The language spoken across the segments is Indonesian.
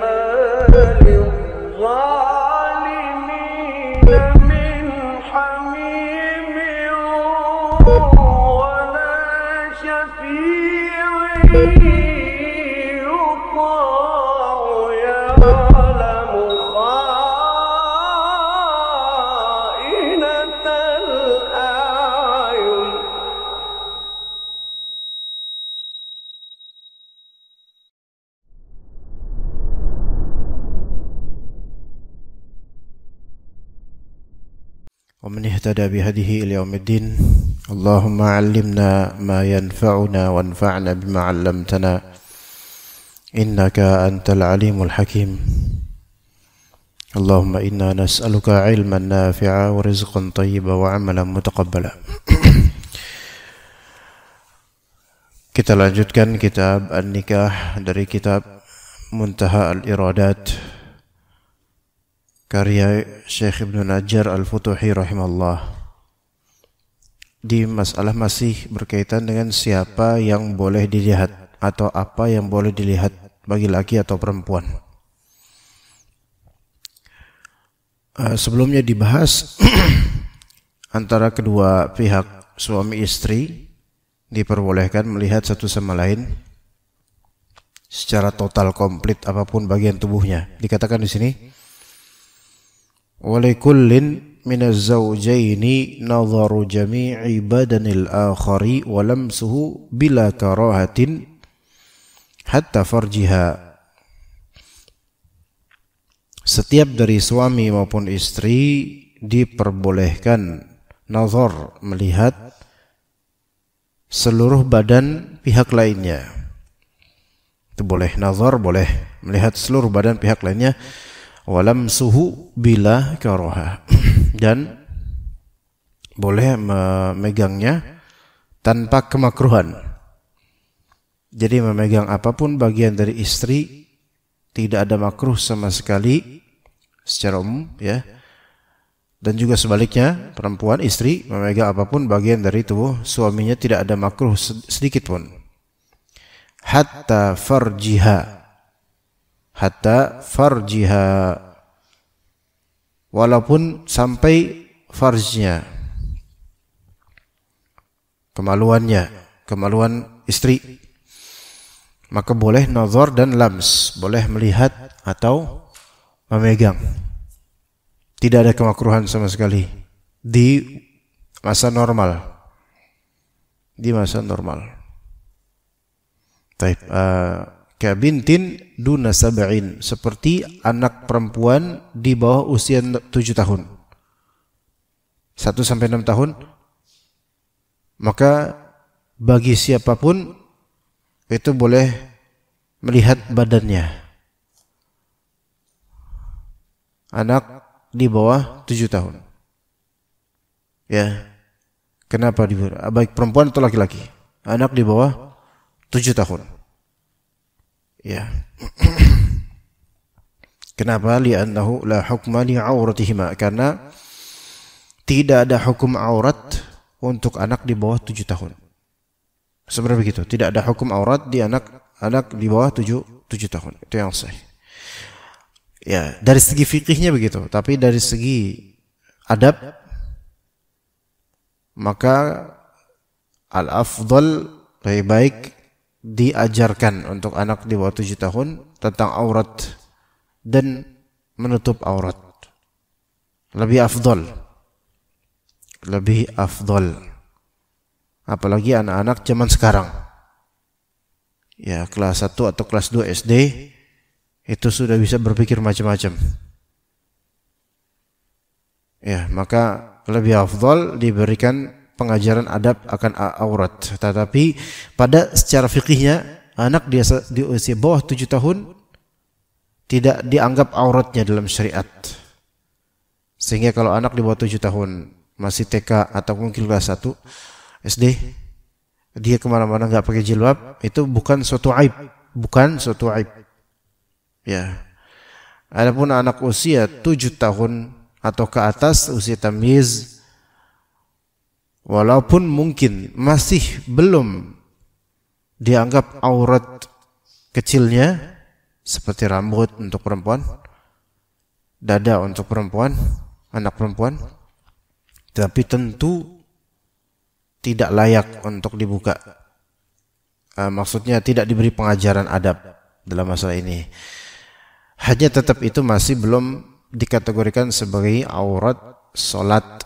ما للظالمين من حميم ولا شفيع يطاع يعلم خائنة الأعين. ومن اهتدى بهديه إلى يوم الدين. اللهم علمنا ما ينفعنا وانفعنا بما علمتنا إنك أنت العليم الحكيم. اللهم إنا نسألك علما نافعا ورزقا طيبا وعملا متقبلا. Kita lanjutkan kitab An-Nikah dari kitab Muntaha Al-Iradat karya Syekh Ibnu Najjar Al-Futuhi rahimahullah. Di masalah masih berkaitan dengan siapa yang boleh dilihat atau apa yang boleh dilihat bagi laki atau perempuan. Sebelumnya dibahas antara kedua pihak suami istri diperbolehkan melihat satu sama lain secara total komplit apapun bagian tubuhnya. Dikatakan di sini walikullin minaz zawjaini nadharu jami'i badanil akhari wa lamsuhu bila karahatin hatta farjiha. Setiap dari suami maupun istri diperbolehkan nazar, melihat seluruh badan pihak lainnya. Itu boleh nazar, boleh melihat seluruh badan pihak lainnya. Walam suhu bila karaha, dan boleh memegangnya tanpa kemakruhan. Jadi memegang apapun bagian dari istri tidak ada makruh sama sekali secara umum, ya. Dan juga sebaliknya, perempuan istri memegang apapun bagian dari tubuh suaminya tidak ada makruh sedikit pun. Hatta farjiha, walaupun sampai farjnya, kemaluan istri, maka boleh nazar dan lams, boleh melihat atau memegang. Tidak ada kemakruhan sama sekali di masa normal. Taib. Kabintin duna sab'in, seperti anak perempuan di bawah usia 7 tahun. 1 sampai 6 tahun, maka bagi siapapun itu boleh melihat badannya. Anak di bawah 7 tahun. Ya. Kenapa baik perempuan atau laki-laki? Anak di bawah 7 tahun. Ya. Kenapa? Li'annahu la hukma li'auratihima, karena tidak ada hukum aurat untuk anak di bawah 7 tahun. Sebenarnya begitu, tidak ada hukum aurat di anak di bawah 7 tahun. Itu yang sahih. Ya, dari segi fikihnya begitu, tapi dari segi adab maka al-afdal lebih baik diajarkan untuk anak di bawah 7 tahun tentang aurat dan menutup aurat. Lebih afdal. Apalagi anak-anak zaman sekarang. Ya, kelas 1 atau kelas 2 SD itu sudah bisa berpikir macam-macam. Ya, maka lebih afdal diberikan pengajaran adab akan aurat. Tetapi pada secara fikihnya anak di usia bawah 7 tahun tidak dianggap auratnya dalam syariat. Sehingga kalau anak di bawah 7 tahun masih TK atau mungkin kelas 1 SD, dia kemana-mana nggak pakai jilbab, itu bukan suatu aib. Ya. Adapun anak usia 7 tahun atau ke atas, usia tamyiz, walaupun mungkin masih belum dianggap aurat kecilnya, seperti rambut untuk perempuan, dada untuk perempuan, anak perempuan, tapi tentu tidak layak untuk dibuka. Maksudnya tidak diberi pengajaran adab dalam masalah ini. Hanya tetap itu masih belum dikategorikan sebagai aurat salat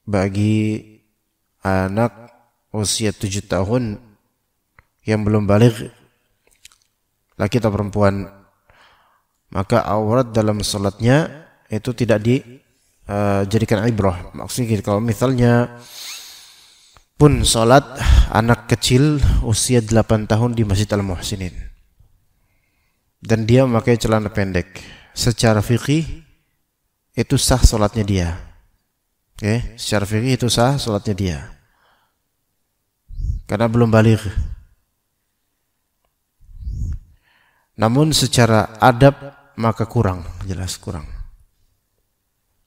bagi anak usia 7 tahun yang belum baligh, laki atau perempuan. Maka aurat dalam salatnya itu tidak dijadikan ibrah. Maksudnya kalau misalnya pun salat anak kecil usia 8 tahun di Masjid Al-Muhsinin dan dia memakai celana pendek, secara fikih itu sah salatnya dia. Oke, secara fikih itu sah salatnya dia. Karena belum baligh. Namun secara adab maka kurang, jelas kurang.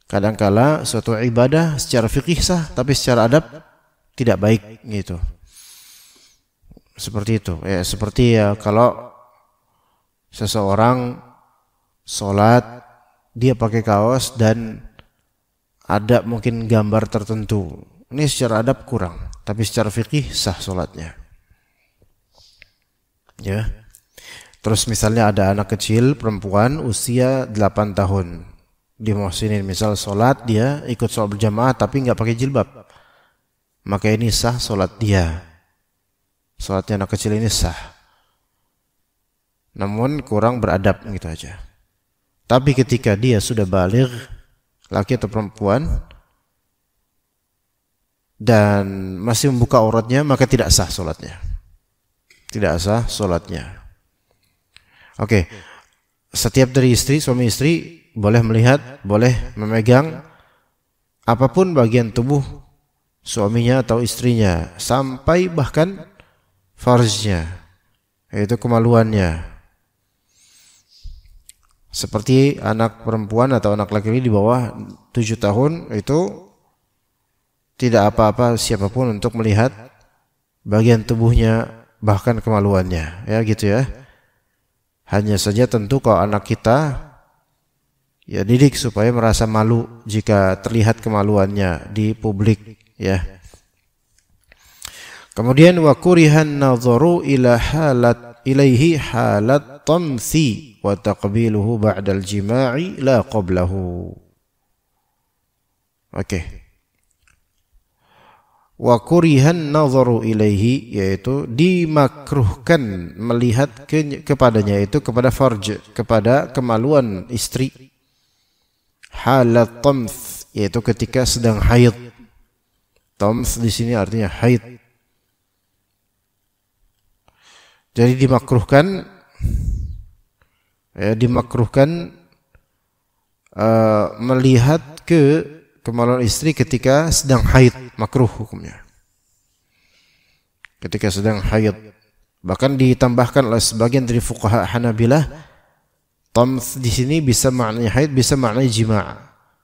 Kadangkala suatu ibadah secara fikih sah, tapi secara adab tidak baik gitu. Seperti itu. Ya, seperti kalau seseorang sholat dia pakai kaos dan ada mungkin gambar tertentu. Ini secara adab kurang, tapi secara fikih sah sholatnya. Ya. Terus misalnya ada anak kecil perempuan usia 8 tahun di Muhsinin, misal sholat dia ikut sholat berjamaah tapi nggak pakai jilbab, maka ini sah sholat dia. Sholatnya anak kecil ini sah, namun kurang beradab gitu aja. Tapi ketika dia sudah baligh, laki atau perempuan, dan masih membuka auratnya, maka tidak sah sholatnya. Tidak sah sholatnya. Oke, setiap dari istri, suami istri boleh melihat, boleh memegang apapun bagian tubuh suaminya atau istrinya, sampai bahkan farjnya, yaitu kemaluannya. Seperti anak perempuan atau anak laki-laki di bawah 7 tahun itu tidak apa-apa siapapun untuk melihat bagian tubuhnya, bahkan kemaluannya, ya gitu ya. Hanya saja tentu kalau anak kita ya didik supaya merasa malu jika terlihat kemaluannya di publik, ya. Kemudian wa kurihan nadharu ilaihi halat tamsi wa taqbiluhu ba'dal jima'i la qablahu. Oke. Wa kurihan nadharu ilaihi, yaitu dimakruhkan melihat kepadanya, itu kepada farj, kepada kemaluan istri. Halat tams, yaitu ketika sedang haid. Tams di sini artinya haid. Jadi dimakruhkan, melihat ke kemaluan istri ketika sedang haid, makruh hukumnya. Ketika sedang haid. Bahkan ditambahkan oleh sebagian dari fuqaha Hanabilah, tams di sini bisa maknanya haid, bisa maknanya jima'.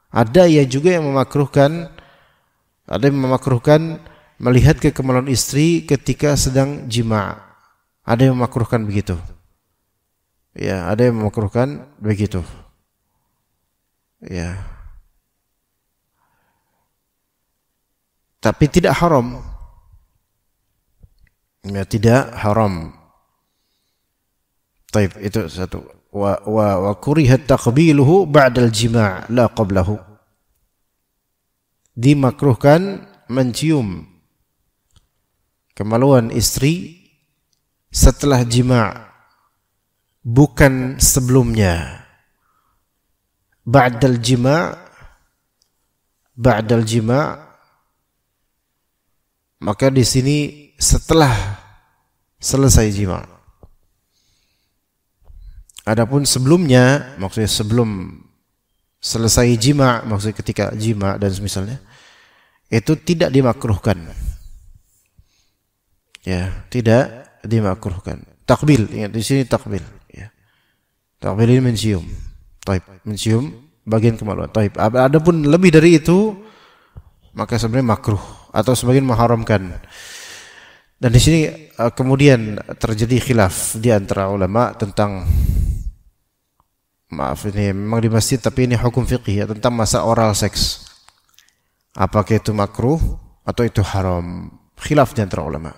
Ada yang juga yang memakruhkan, melihat ke kemaluan istri ketika sedang jima'. Ada yang memakruhkan begitu. Ya, ada yang memakruhkan begitu. Ya. Tapi tidak haram. Ya, tidak haram. Taib, itu satu. Wa kurihat taqbiluhu ba'dal jima' la qablahu. Dimakruhkan mencium kemaluan istri setelah jima', bukan sebelumnya. Ba'dal jima', maka di sini setelah selesai jima'. Adapun sebelumnya, maksudnya sebelum selesai jima', maksudnya ketika jima' dan semisalnya, itu tidak dimakruhkan. Ya, tidak dimakruhkan. Takbil, ingat di sini takbil. Ya. Takbil ini mencium. Taib, mencium bagian kemaluan. Taib. Adapun lebih dari itu, maka sebenarnya makruh atau sebagian mengharamkan. Dan di sini kemudian terjadi khilaf di antara ulama tentang maaf ini memang di masjid tapi ini hukum fikih ya, tentang masa oral seks. Apakah itu makruh atau itu haram? Khilaf di antara ulama.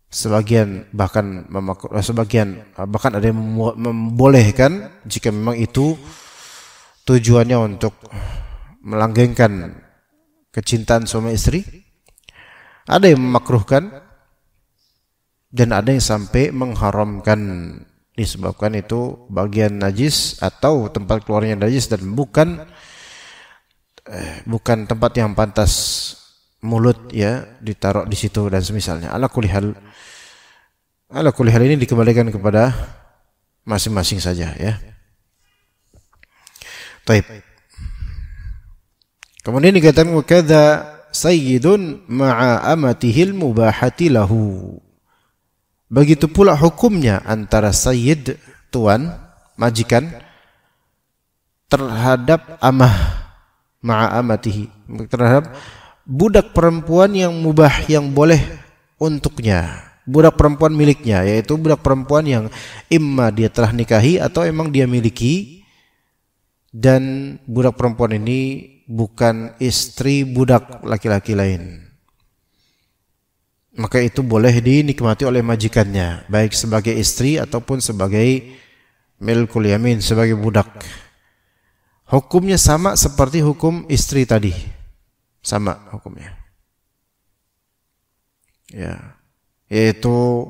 Sebagian bahkan bahkan ada yang membolehkan jika memang itu tujuannya untuk melanggengkan kecintaan suami istri. Ada yang memakruhkan dan ada yang sampai mengharamkan, disebabkan itu bagian najis atau tempat keluarnya najis dan bukan tempat yang pantas mulut ya ditaruh di situ dan semisalnya. Ala kulli hal ini dikembalikan kepada masing-masing saja ya. Baik. Kemudian dikatakan wakadza sayyidun ma'a amatihil mubahati lahu. Begitu pula hukumnya antara sayyid, tuan, majikan, terhadap amah, ma'a amatihi, terhadap budak perempuan yang mubah, yang boleh untuknya, budak perempuan miliknya, yaitu budak perempuan yang imma dia telah nikahi atau emang dia miliki, dan budak perempuan ini bukan istri budak laki-laki lain, maka itu boleh dinikmati oleh majikannya, baik sebagai istri ataupun sebagai milkul yamin, sebagai budak. Hukumnya sama seperti hukum istri tadi, sama hukumnya ya, yaitu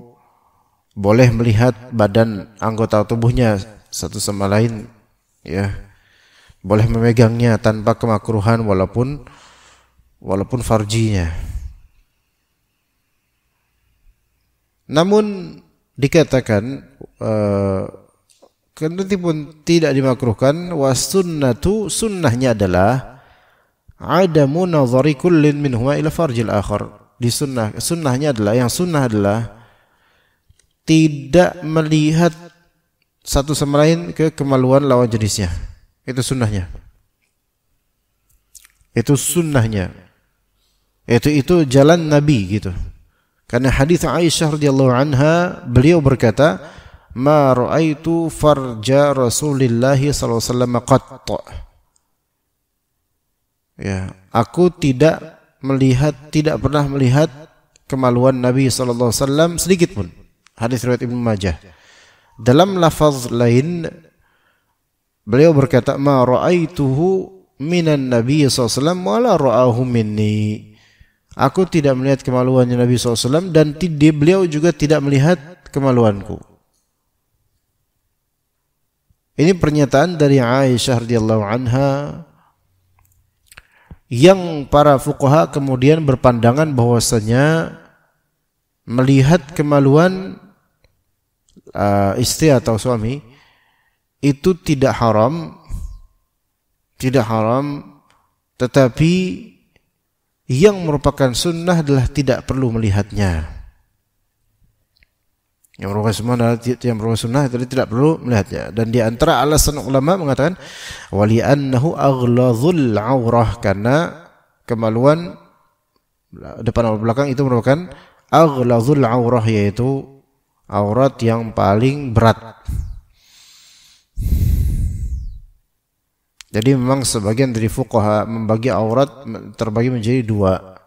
boleh melihat badan anggota tubuhnya satu sama lain ya, boleh memegangnya tanpa kemakruhan walaupun farjinya. Namun dikatakan kendati pun tidak dimakruhkan, wasunnatu, sunnahnya adalah adamu nazari kullin minhuma ila farjil akhar. Di sunnahnya adalah, yang sunnah adalah tidak melihat satu sama lain ke kemaluan lawan jenisnya. Itu sunnahnya. Itu sunnahnya. Itu jalan Nabi gitu. Karena hadis Aisyah radhiyallahu anha, beliau berkata, "Ma ra'aitu farja Rasulillah sallallahu alaihi wasallam qatt." Ya, aku tidak pernah melihat kemaluan Nabi sallallahu alaihi wasallam sedikit pun. Hadis riwayat Ibnu Majah. Dalam lafaz lain beliau berkata, "Ma ra'aituhu minan Nabi sallallahu alaihi wasallam wa la ra'ahu minni." Aku tidak melihat kemaluannya Nabi SAW dan beliau juga tidak melihat kemaluanku. Ini pernyataan dari Aisyah radhiyallahu anha yang para fuqaha kemudian berpandangan bahwasanya melihat kemaluan istri atau suami itu tidak haram, tetapi yang merupakan sunnah adalah tidak perlu melihatnya. Yang merupakan sunnah adalah tidak perlu melihatnya. Dan di antara alasan ulama mengatakan wali annahu aghlazul aurah, karena kemaluan depan atau belakang itu merupakan aghlazul aurah, yaitu aurat yang paling berat. Jadi memang sebagian dari fuqaha membagi aurat terbagi menjadi dua,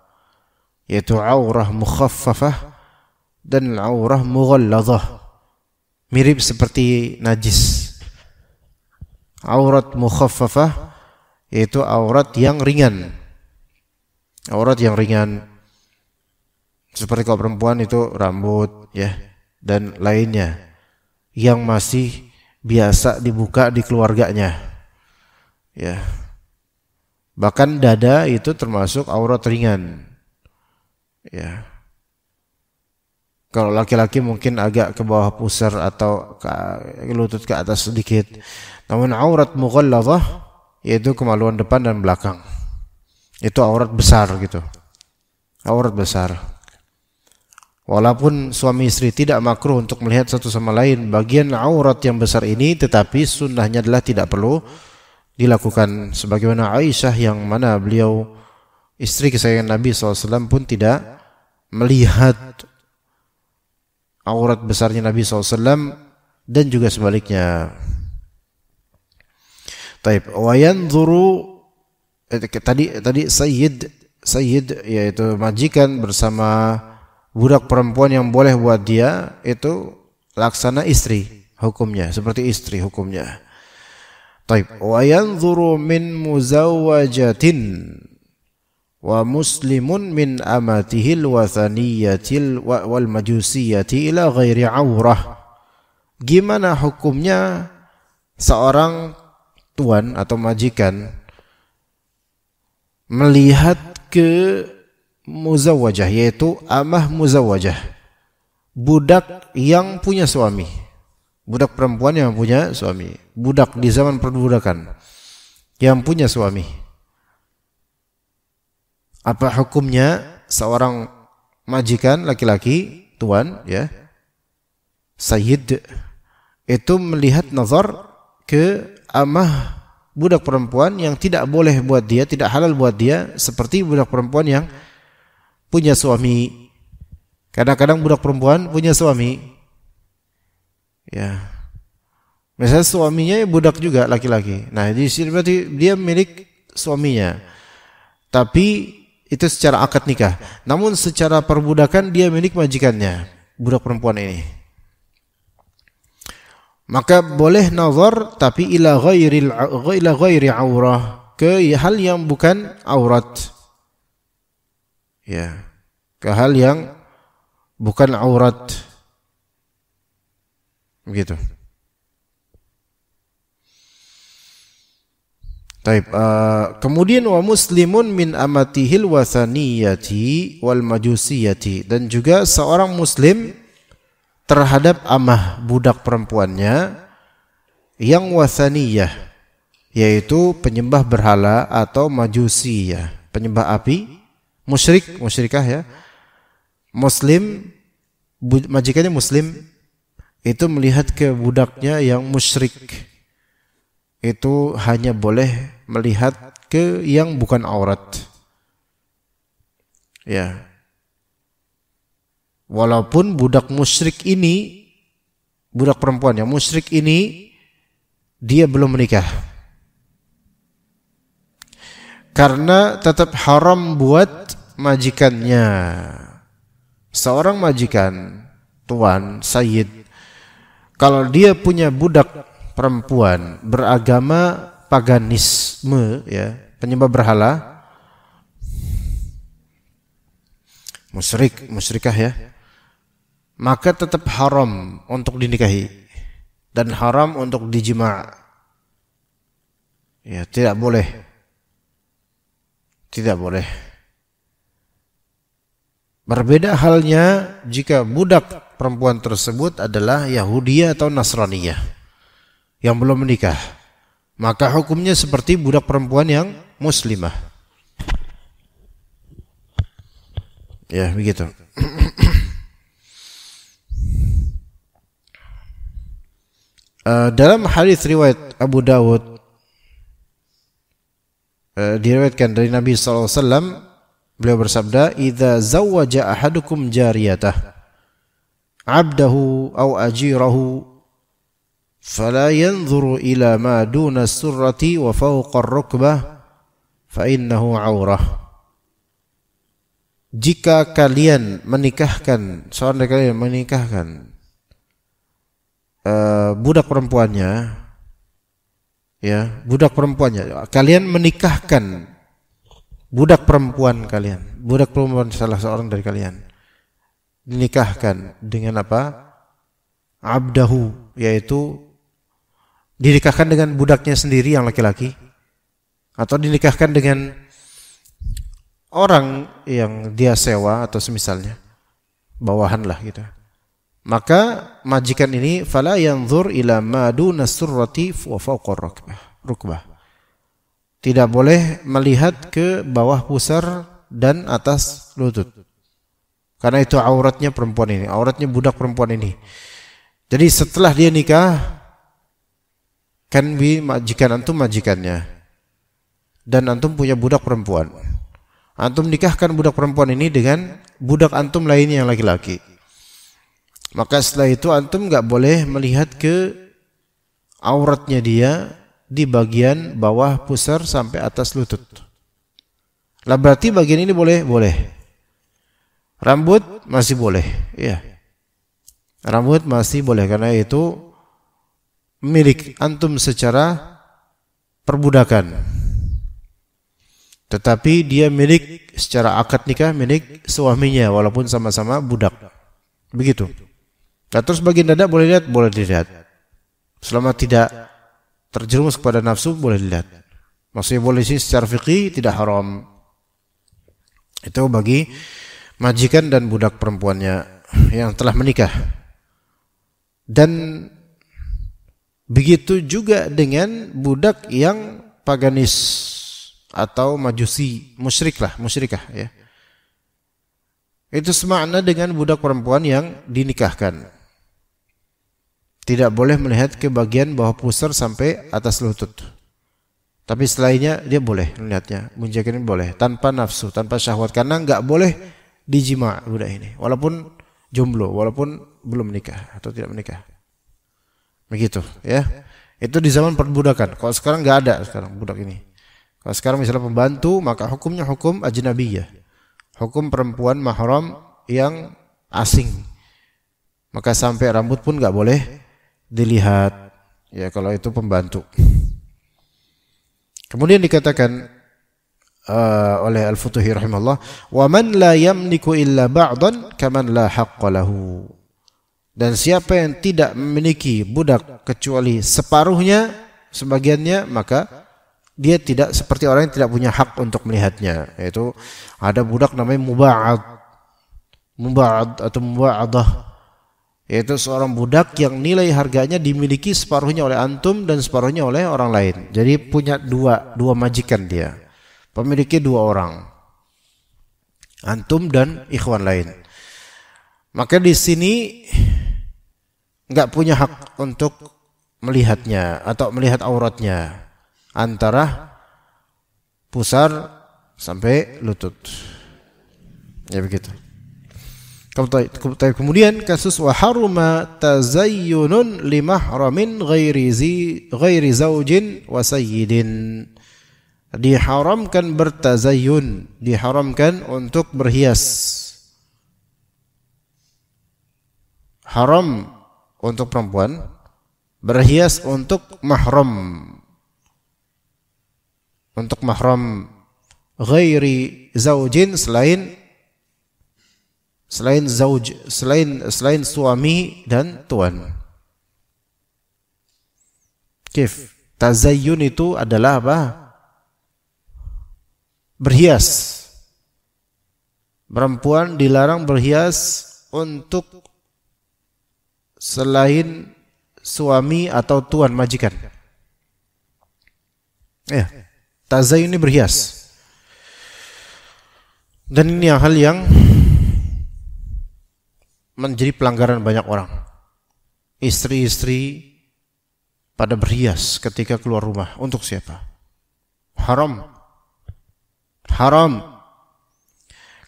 yaitu aurah mukhaffafah dan aurah mughalladzah, mirip seperti najis. Aurat mukhaffafah yaitu aurat yang ringan, seperti kalau perempuan itu rambut ya dan lainnya yang masih biasa dibuka di keluarganya. Ya, bahkan dada itu termasuk aurat ringan. Ya, kalau laki-laki mungkin agak ke bawah pusar atau ke lutut ke atas sedikit. Namun aurat mughalladzah yaitu kemaluan depan dan belakang. Itu aurat besar gitu. Aurat besar. Walaupun suami istri tidak makruh untuk melihat satu sama lain bagian aurat yang besar ini, tetapi sunnahnya adalah tidak perlu dilakukan, sebagaimana Aisyah yang mana beliau istri kesayangan Nabi SAW pun tidak melihat aurat besarnya Nabi SAW, dan juga sebaliknya. Taib. Wa yanzuru tadi sayyid yaitu majikan bersama budak perempuan yang boleh buat dia itu laksana istri hukumnya, seperti istri hukumnya. Taib. Wa yanzuru min muzawwajatin wa muslimun min amatihil wathaniyatil wal majusiyati ila ghairi aurah. Gimana hukumnya seorang tuan atau majikan melihat ke muzawwajah, yaitu amah muzawwajah, budak yang punya suami, budak perempuan yang punya suami, budak di zaman perbudakan yang punya suami. Apa hukumnya seorang majikan laki-laki, tuan ya, sayyid, itu melihat nazar ke amah budak perempuan yang tidak boleh buat dia, tidak halal buat dia, seperti budak perempuan yang punya suami. Kadang-kadang budak perempuan punya suami, ya, misalnya suaminya budak juga laki-laki. Nah, di sini berarti dia milik suaminya, tapi itu secara akad nikah. Namun secara perbudakan dia milik majikannya, budak perempuan ini. Maka boleh nazar, tapi ila ghairi aurah, ke hal yang bukan aurat. Ya, ke hal yang bukan aurat. Begitu. Taib. Kemudian wa muslimun min amatihil wathaniyati wal majusiyati, dan juga seorang muslim terhadap amah budak perempuannya yang wathaniyah, yaitu penyembah berhala atau majusiyah, penyembah api, musyrikah ya. Muslim, majikannya muslim, itu melihat ke budaknya yang musyrik, itu hanya boleh melihat ke yang bukan aurat. Ya. Walaupun budak musyrik ini, budak perempuan yang musyrik ini, dia belum menikah. Karena tetap haram buat majikannya. Seorang majikan, tuan, sayyid, kalau dia punya budak perempuan beragama paganisme, ya, penyembah berhala, musyrikah ya, maka tetap haram untuk dinikahi dan haram untuk dijima'. Ya, tidak boleh. Berbeda halnya jika budak perempuan tersebut adalah Yahudi atau Nasraniyah yang belum menikah, maka hukumnya seperti budak perempuan yang muslimah. Ya, begitu. Dalam hadis riwayat Abu Dawud, diriwayatkan dari Nabi SAW, beliau bersabda, "Idza zawwaja ahadukum jariyatah, 'abdahu aw ajirahu, fala yanzuru ila ma duna surrati wa fawqa ar-rukbah, fa innahu 'aurah." Jika kalian menikahkan, seorang dari kalian menikahkan budak perempuannya, ya, budak perempuannya, kalian menikahkan budak perempuan kalian, budak perempuan salah seorang dari kalian, dinikahkan dengan apa? Abdahu, yaitu dinikahkan dengan budaknya sendiri yang laki-laki, atau dinikahkan dengan orang yang dia sewa atau semisalnya, bawahan lah gitu. Maka majikan ini fala yanzur ila ma duna surrati wa fawqa rukbah. Tidak boleh melihat ke bawah pusar dan atas lutut. Karena itu auratnya perempuan ini, auratnya budak perempuan ini. Jadi setelah dia nikah, kan majikan antum majikannya, dan antum punya budak perempuan. Antum nikahkan budak perempuan ini dengan budak antum lainnya yang laki-laki. Maka setelah itu antum enggak boleh melihat ke auratnya dia di bagian bawah pusar sampai atas lutut. Lah berarti bagian ini boleh? Boleh. Rambut masih boleh, ya. Rambut masih boleh karena itu milik antum secara perbudakan. Tetapi dia milik secara akad nikah milik suaminya walaupun sama-sama budak. Begitu. Nah, terus bagian dada boleh dilihat? Boleh dilihat. Selama tidak terjerumus kepada nafsu boleh dilihat. Maksudnya boleh sih secara fikih tidak haram. Itu bagi majikan dan budak perempuannya yang telah menikah. Dan begitu juga dengan budak yang paganis atau majusi, musyrikah ya. Itu semakna dengan budak perempuan yang dinikahkan. Tidak boleh melihat ke bagian bawah pusar sampai atas lutut. Tapi selainnya dia boleh melihatnya, munjakan ini boleh tanpa nafsu, tanpa syahwat karena enggak boleh dijima budak ini. Walaupun jomblo, walaupun belum menikah atau tidak menikah. Begitu ya. Itu di zaman perbudakan. Kalau sekarang enggak ada sekarang budak ini. Kalau sekarang misalnya pembantu, maka hukumnya hukum ajnabiyah. Hukum perempuan mahram yang asing. Maka sampai rambut pun enggak boleh dilihat. Ya kalau itu pembantu. Kemudian dikatakan oleh Al-Futuhi rahimahullah, "Wa man la yamliku illa ba'dan kaman la haqqa lahu." Dan siapa yang tidak memiliki budak kecuali separuhnya, sebagiannya, maka dia tidak seperti orang yang tidak punya hak untuk melihatnya. Yaitu ada budak namanya muba'ad atau muba'adah. Yaitu seorang budak yang nilai harganya dimiliki separuhnya oleh antum dan separuhnya oleh orang lain. Jadi punya dua majikan dia. Pemiliknya dua orang. Antum dan ikhwan lain. Maka di sini enggak punya hak untuk melihatnya atau melihat auratnya antara pusar sampai lutut. Ya begitu. Kemudian kasus wa haruma tazayyunun li mahramin ghairi zaujin wa sayyidin. Diharamkan bertazayyun, diharamkan untuk berhias. Haram untuk perempuan berhias untuk mahram. Untuk mahram ghairi zaujin selain zauj, selain suami dan tuan. Kif? Tazayyun itu adalah apa? Berhias. Perempuan dilarang berhias untuk selain suami atau tuan majikan. Ya, tazayyun ini berhias. Dan ini hal yang menjadi pelanggaran banyak orang. Istri-istri pada berhias ketika keluar rumah. Untuk siapa? Haram. Haram.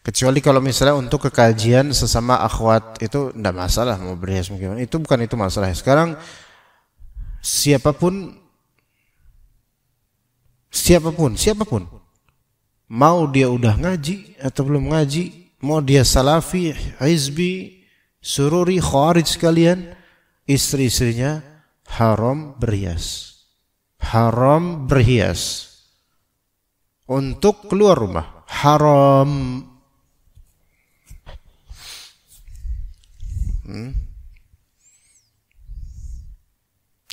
Kecuali kalau misalnya untuk kekajian sesama akhwat, itu tidak masalah mau berhias mungkin. Itu bukan itu masalah. Sekarang siapapun mau dia udah ngaji atau belum ngaji, mau dia salafi, hizbi, sururi, khawarij sekalian, istri-istrinya haram berhias. Haram berhias untuk keluar rumah. Haram.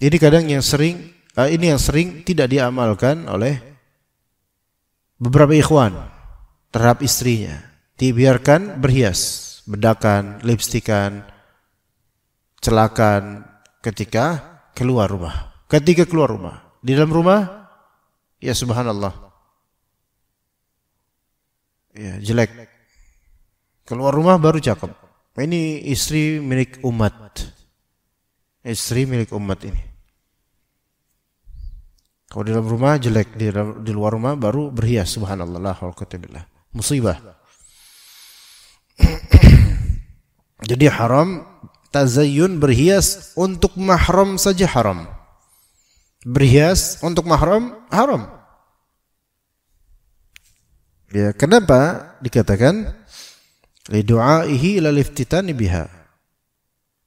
Ini kadang yang sering tidak diamalkan oleh beberapa ikhwan terhadap istrinya. Dibiarkan berhias, bedakan, lipstikan, celakan ketika keluar rumah. Ketika keluar rumah, di dalam rumah, ya subhanallah, ya jelek. Keluar rumah baru cakep. Ini istri milik umat. Istri milik umat ini. Kalau di dalam rumah jelek, di luar rumah baru berhias. Subhanallah, la haula wala quwwata illa billah. Musibah. Jadi haram tazayyun, berhias untuk mahram saja haram. Berhias untuk mahram haram. Ya, kenapa dikatakan lidu'aihi ila liftitani biha?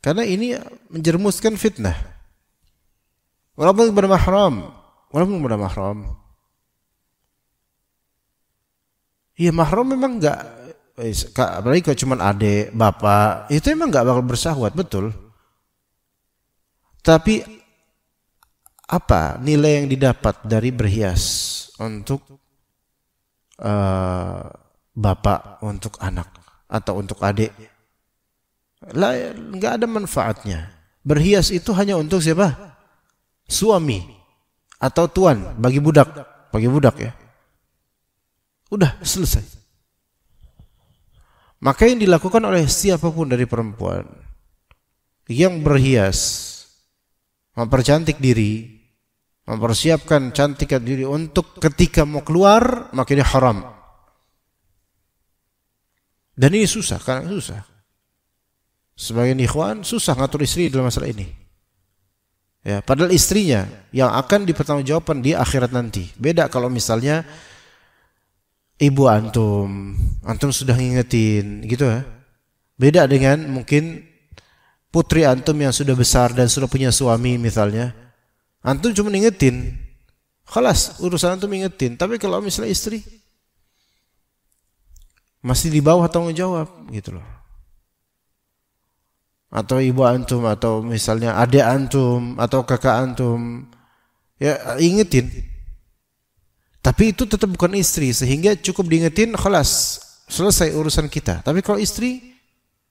Karena ini menjerumuskan fitnah. Walaupun bermahram, ya mahram memang enggak, apalagi kalau cuma adik, bapak, itu memang enggak bakal bersahwat, betul. Tapi apa nilai yang didapat dari berhias untuk bapak, untuk anak, atau untuk adik? Enggak ada manfaatnya. Berhias itu hanya untuk siapa? Suami atau tuan bagi budak ya. Udah selesai. Maka yang dilakukan oleh siapapun dari perempuan yang berhias, mempercantik diri, mempersiapkan cantikan diri untuk ketika mau keluar, maka ini haram. Dan ini susah, karena susah. Sebagian ikhwan susah ngatur istri dalam masalah ini. Ya, padahal istrinya yang akan dipertanggungjawabkan di akhirat nanti. Beda kalau misalnya ibu antum sudah ngingetin gitu ya. Beda dengan mungkin putri antum yang sudah besar dan sudah punya suami misalnya. Antum cuma ngingetin, khalas urusan antum ingetin. Tapi kalau misalnya istri masih di bawah tanggung jawab gitu loh. Atau ibu antum, atau misalnya adik antum, atau kakak antum, ya ingetin. Tapi itu tetap bukan istri, sehingga cukup diingetin, khalas, selesai urusan kita. Tapi kalau istri,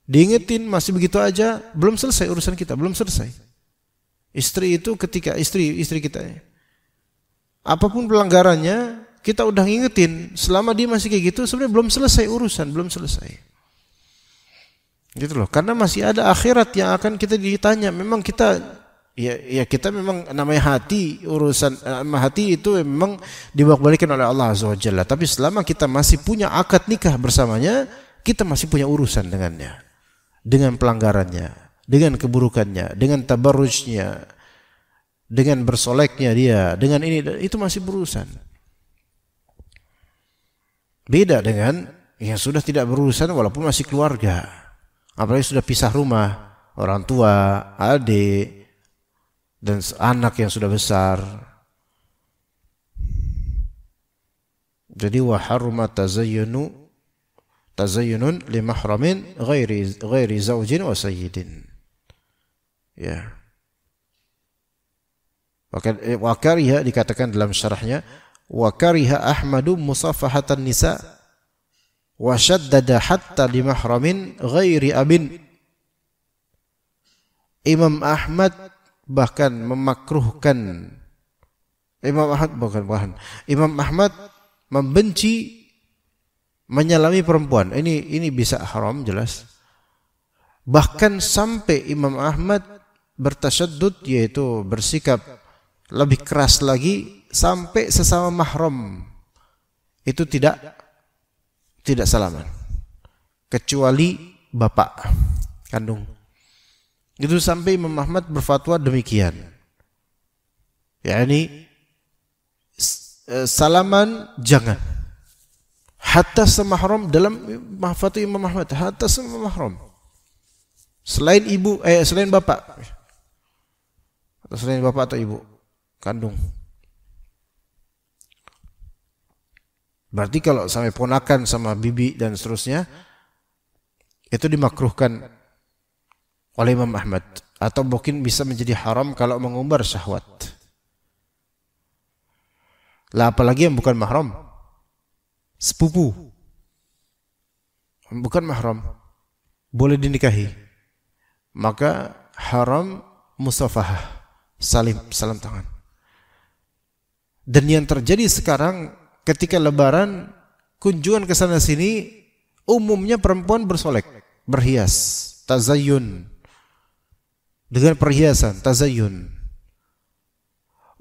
diingetin masih begitu aja, belum selesai urusan kita, belum selesai. Istri itu ketika, istri kita, apapun pelanggarannya, kita udah ngingetin, selama dia masih kayak gitu, sebenarnya belum selesai urusan, belum selesai. Gitu loh, karena masih ada akhirat yang akan kita ditanya. Memang kita ya kita memang namanya hati, urusan hati itu memang dibolak-balikan oleh Allah Azza wa Jalla. Tapi selama kita masih punya akad nikah bersamanya, kita masih punya urusan dengannya, dengan pelanggarannya, dengan keburukannya, dengan tabarrujnya, dengan bersoleknya dia, dengan ini, itu masih berurusan. Beda dengan yang sudah tidak berurusan walaupun masih keluarga. Apalagi sudah pisah rumah, orang tua, adik, dan anak yang sudah besar. Jadi wa harrama tazayyunun li mahramin ghairi zaujin wa sayyidin. Ya. Wa kariha dikatakan dalam syarahnya, wa kariha Ahmadu musafahatan nisa wa syaddada hatta li mahramin ghairi abin. Imam Ahmad bahkan memakruhkan, Imam Ahmad membenci menyalami perempuan. Ini bisa haram jelas. Bahkan sampai Imam Ahmad bertasyaddud, yaitu bersikap lebih keras lagi, sampai sesama mahram itu tidak salaman, kecuali bapak kandung. Itu sampai Imam Ahmad berfatwa demikian. yakni salaman jangan. Hatta semahram dalam fatwa Imam Ahmad, hatta semahram. Selain ibu, selain bapak. Atau selain bapak atau ibu kandung. Berarti kalau sampai ponakan sama bibi dan seterusnya, itu dimakruhkan oleh Imam Ahmad, atau mungkin bisa menjadi haram kalau mengumbar syahwat. Lah apalagi yang bukan mahram, sepupu, bukan mahram, boleh dinikahi, maka haram musafahah, salam tangan. Dan yang terjadi sekarang, ketika lebaran, kunjungan ke sana sini, umumnya perempuan bersolek, berhias, tazayyun, dengan perhiasan, tazayyun.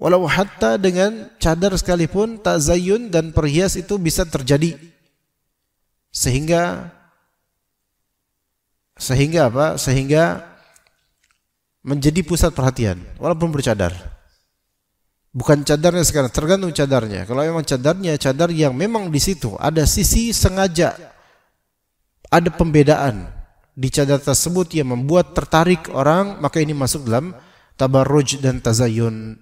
Walau hatta dengan cadar sekalipun, tazayyun dan perhias itu bisa terjadi. Sehingga apa? Sehingga menjadi pusat perhatian, walaupun bercadar. Bukan cadarnya sekarang, tergantung cadarnya. Kalau memang cadarnya cadar yang memang di situ ada sisi sengaja, ada pembedaan di cadar tersebut yang membuat tertarik orang, maka ini masuk dalam tabarruj dan tazayun.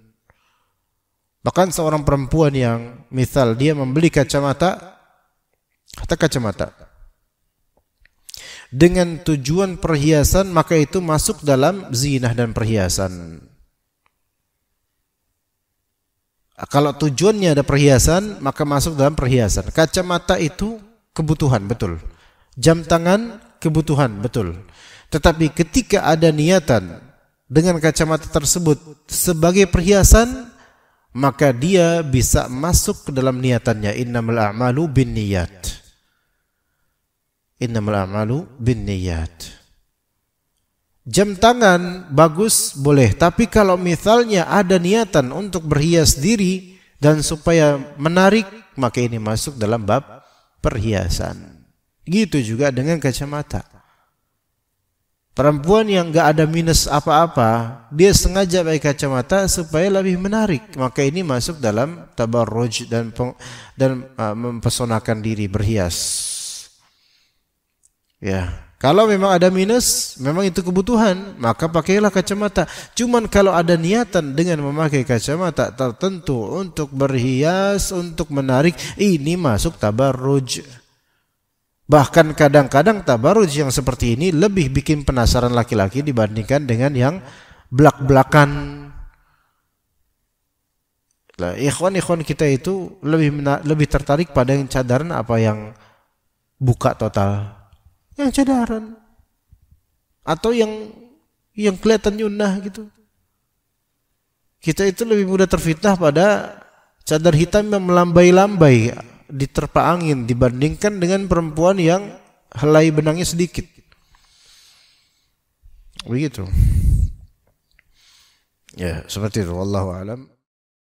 Bahkan seorang perempuan yang misal dia membeli kacamata dengan tujuan perhiasan, maka itu masuk dalam zinah dan perhiasan. Kalau tujuannya ada perhiasan, maka masuk dalam perhiasan. Kacamata itu kebutuhan, betul. Jam tangan kebutuhan, betul. Tetapi ketika ada niatan dengan kacamata tersebut sebagai perhiasan, maka dia bisa masuk ke dalam niatannya. Innamal a'malu binniyat. Innamal a'malu binniyat. Jam tangan bagus boleh, tapi kalau misalnya ada niatan untuk berhias diri dan supaya menarik, maka ini masuk dalam bab perhiasan. Gitu juga dengan kacamata. Perempuan yang enggak ada minus apa-apa, dia sengaja pakai kacamata supaya lebih menarik, maka ini masuk dalam tabarruj dan mempesonakan diri, berhias. Ya. Kalau memang ada minus, memang itu kebutuhan, maka pakailah kacamata. Cuman kalau ada niatan dengan memakai kacamata tertentu untuk berhias, untuk menarik, ini masuk tabarruj. Bahkan kadang-kadang tabarruj yang seperti ini lebih bikin penasaran laki-laki dibandingkan dengan yang belak-belakan. Lah, ikhwan-ikhwan kita itu lebih tertarik pada yang cadaran apa yang buka total. Yang cadaran atau yang kelihatan nyunah gitu. Kita itu lebih mudah terfitnah pada cadar hitam yang melambai-lambai diterpa angin dibandingkan dengan perempuan yang helai benangnya sedikit. Begitu. Ya, seperti itu, wallahu a'lam.